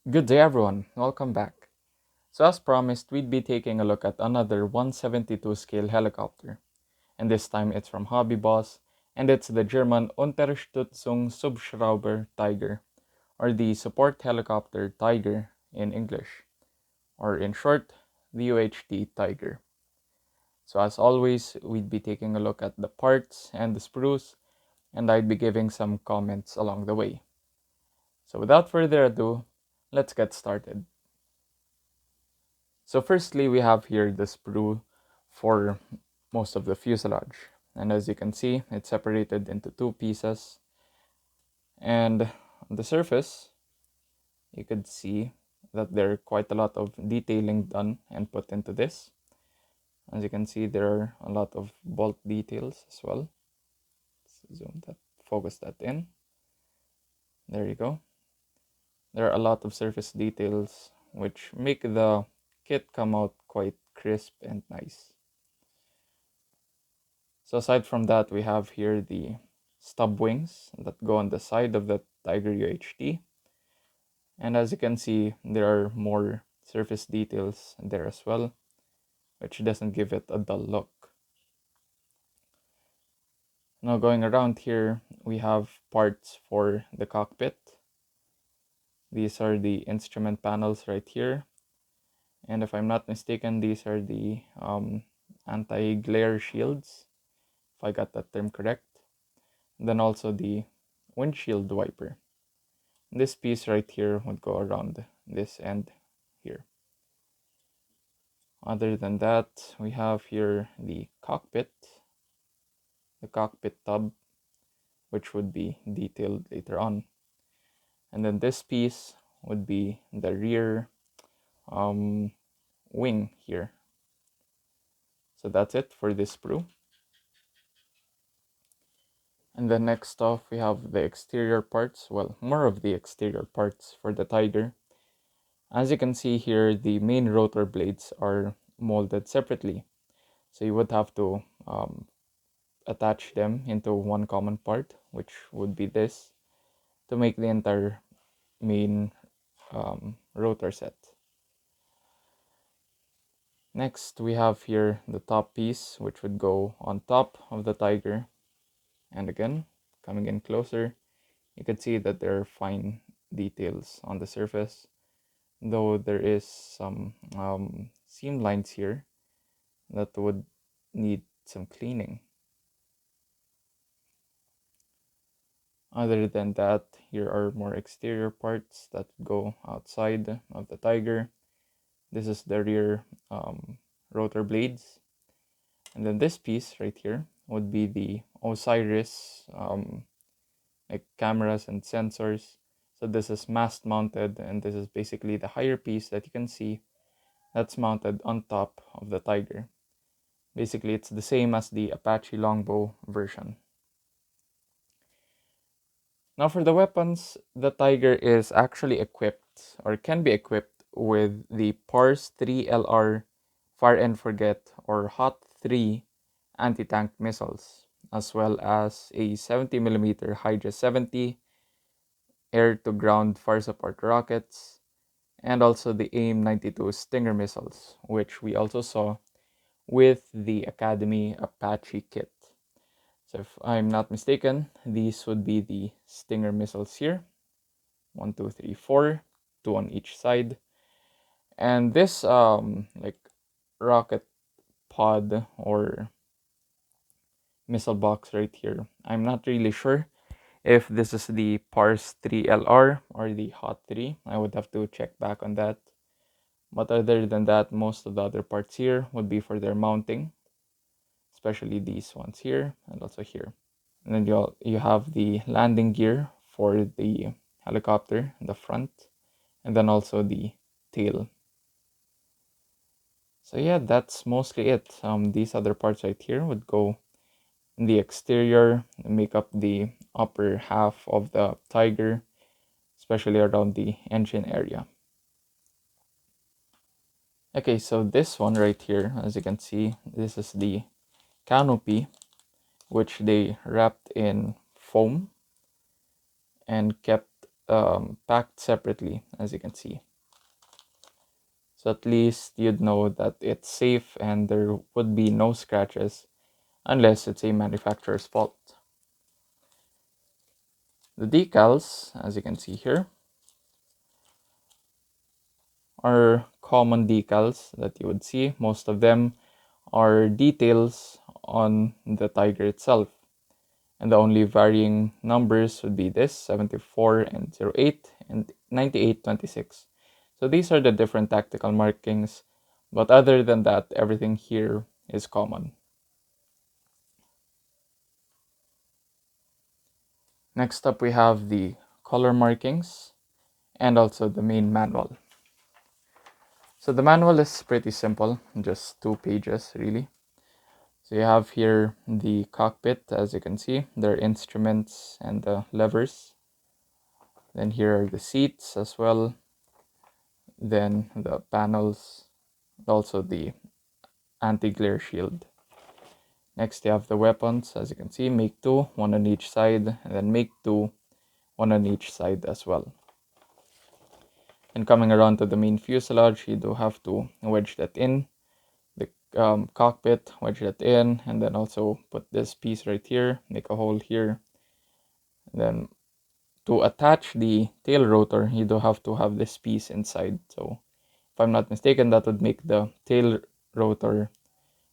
Good day everyone, welcome back. So as promised, we'd be taking a look at another 172 scale helicopter. And this time it's from HobbyBoss, and it's the German Unterstützung Subschrauber Tiger, or the Support Helicopter Tiger in English, or in short, the UHT Tiger. So as always, we'd be taking a look at the parts and the sprues, and I'd be giving some comments along the way. So without further ado, let's get started. So firstly, we have here the sprue for most of the fuselage. And as you can see, it's separated into two pieces. And on the surface, you could see that there are quite a lot of detailing done and put into this. As you can see, there are a lot of bolt details as well. Let's zoom that, focus that in. There you go. There are a lot of surface details which make the kit come out quite crisp and nice. So aside from that, we have here the stub wings that go on the side of the Tiger UHT. And as you can see, there are more surface details there as well, which doesn't give it a dull look. Now going around here, we have parts for the cockpit. These are the instrument panels right here. And if I'm not mistaken, these are the anti-glare shields, if I got that term correct. Then also the windshield wiper. This piece right here would go around this end here. Other than that, we have here the cockpit tub, which would be detailed later on. And then this piece would be the rear wing here. So that's it for this sprue. And then next off, we have the exterior parts, well, more of the exterior parts for the Tiger. As you can see here, the main rotor blades are molded separately. So you would have to attach them into one common part, which would be this, to make the entire main rotor set. Next, we have here the top piece, which would go on top of the Tiger. And again, coming in closer, you can see that there are fine details on the surface, though there is some seam lines here that would need some cleaning. Other than that, here are more exterior parts that go outside of the Tiger. This is the rear rotor blades. And then this piece right here would be the Osiris like cameras and sensors. So this is mast mounted, and this is basically the higher piece that you can see that's mounted on top of the Tiger. Basically, it's the same as the Apache longbow version. Now for the weapons, the Tiger is actually equipped, or can be equipped, with the PARS 3LR Fire and Forget or HOT 3 anti-tank missiles, as well as a 70mm Hydra 70 air-to-ground fire support rockets, and also the AIM-92 Stinger missiles, which we also saw with the Academy Apache kit. So if I'm not mistaken, these would be the Stinger missiles here. 1, 2, 3, 4, 2 on each side. And this like rocket pod or missile box right here, I'm not really sure if this is the PARS 3LR or the HOT 3. I would have to check back on that. But other than that, most of the other parts here would be for their mounting, especially these ones here and also here. And then you have the landing gear for the helicopter in the front, and then also the tail. So yeah, that's mostly it. These other parts right here would go in the exterior and make up the upper half of the Tiger, especially around the engine area. Okay, so this one right here, as you can see, this is the canopy, which they wrapped in foam and kept packed separately, as you can see. So at least you'd know that it's safe and there would be no scratches unless it's a manufacturer's fault. The decals, as you can see here, are common decals that you would see. Most of them are details on the Tiger itself. And the only varying numbers would be this 74 and 08 and 9826. So these are the different tactical markings, but other than that, everything here is common. Next up, we have the color markings and also the main manual. So the manual is pretty simple, just 2 pages really. So you have here the cockpit, as you can see, their instruments and the levers. Then here are the seats as well. Then the panels, also the anti-glare shield. Next you have the weapons, as you can see, make 2, 1 on each side, and then make 2, 1 on each side as well. And coming around to the main fuselage, you do have to wedge that in. The cockpit, wedge that in, and then also put this piece right here, make a hole here. And then to attach the tail rotor, you do have to have this piece inside. So if I'm not mistaken, that would make the tail rotor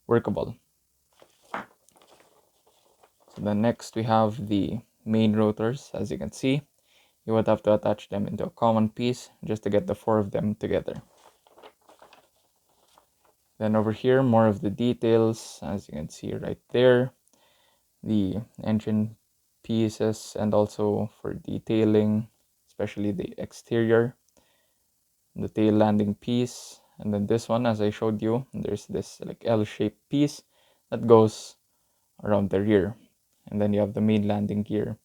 workable. So then next we have the main rotors. As you can see, you would have to attach them into a common piece just to get the 4 of them together. Then over here, more of the details, as you can see right there, the engine pieces and also for detailing, especially the exterior, the tail landing piece. And then this one, as I showed you, there's this like L-shaped piece that goes around the rear. And then you have the main landing gear,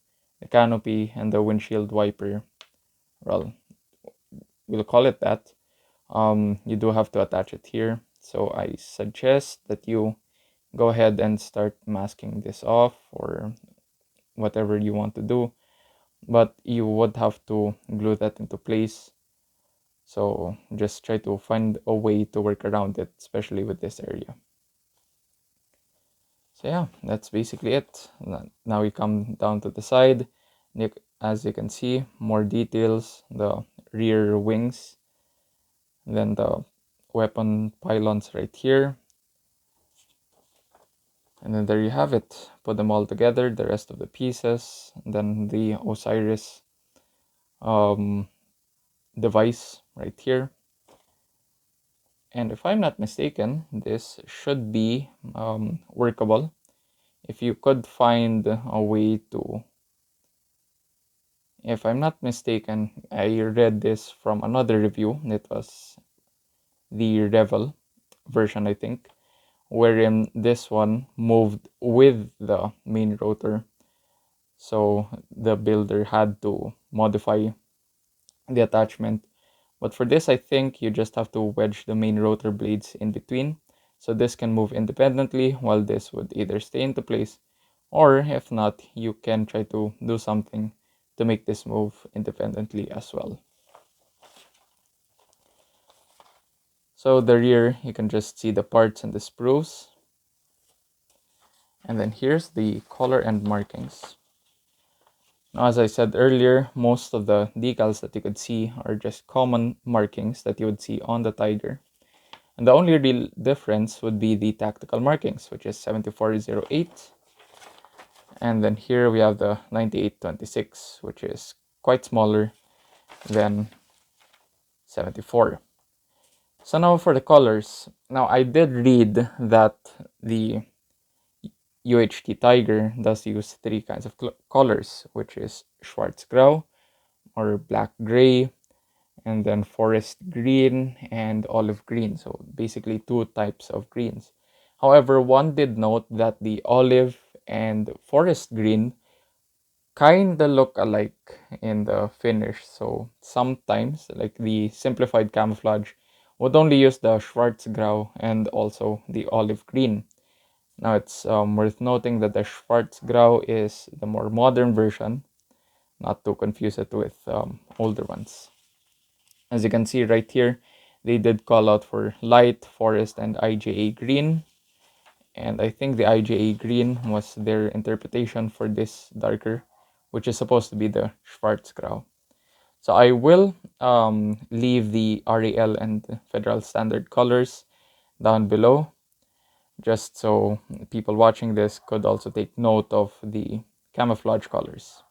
the canopy, and the windshield wiper. Well, we'll call it that. You do have to attach it here. So I suggest that you go ahead and start masking this off or whatever you want to do. But you would have to glue that into place. So just try to find a way to work around it, especially with this area. So yeah, that's basically it. Now we come down to the side. As you can see, more details, the rear wings, then the weapon pylons right here. And then there you have it. Put them all together, the rest of the pieces, and then the Osiris device right here. And if I'm not mistaken, this should be workable. If you could find a way to, if I'm not mistaken, I read this from another review. It was the Revel version, I think, wherein this one moved with the main rotor. So the builder had to modify the attachment. But for this, I think you just have to wedge the main rotor blades in between. So this can move independently while this would either stay into place, or if not, you can try to do something to make this move independently as well. So the rear, you can just see the parts and the sprues. And then here's the color and markings. Now, as I said earlier, most of the decals that you could see are just common markings that you would see on the Tiger. And the only real difference would be the tactical markings, which is 7408. And then here we have the 9826, which is quite smaller than 74. So now for the colors. Now I did read that the UHT Tiger does use 3 kinds of colors, which is Schwarzgrau or black gray, and then forest green and olive green. So basically 2 types of greens. However, one did note that the olive and forest green kinda look alike in the finish. So sometimes, like the simplified camouflage would only use the Schwarzgrau and also the olive green. Now it's worth noting that the Schwarzgrau is the more modern version. not to confuse it with older ones. As you can see right here, they did call out for light, forest, and IJA green. And I think the IJA green was their interpretation for this darker, which is supposed to be the Schwarzgrau. So I will leave the RAL and Federal Standard colors down below, just so people watching this could also take note of the camouflage colors.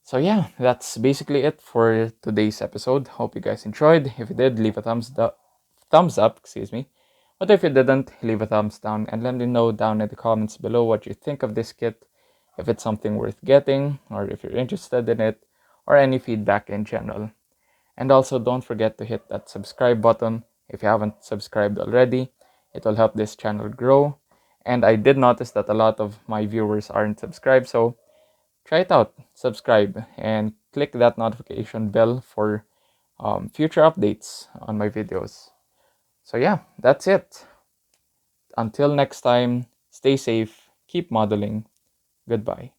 So yeah, that's basically it for today's episode. Hope you guys enjoyed. If you did, leave a thumbs up, excuse me. But if you didn't, leave a thumbs down and let me know down in the comments below what you think of this kit, if it's something worth getting, or if you're interested in it, or any feedback in general. And also don't forget to hit that subscribe button if you haven't subscribed already. It will help this channel grow. And I did notice that a lot of my viewers aren't subscribed, so try it out, subscribe, and click that notification bell for future updates on my videos. So yeah, that's it. Until next time, stay safe, keep modeling. Goodbye.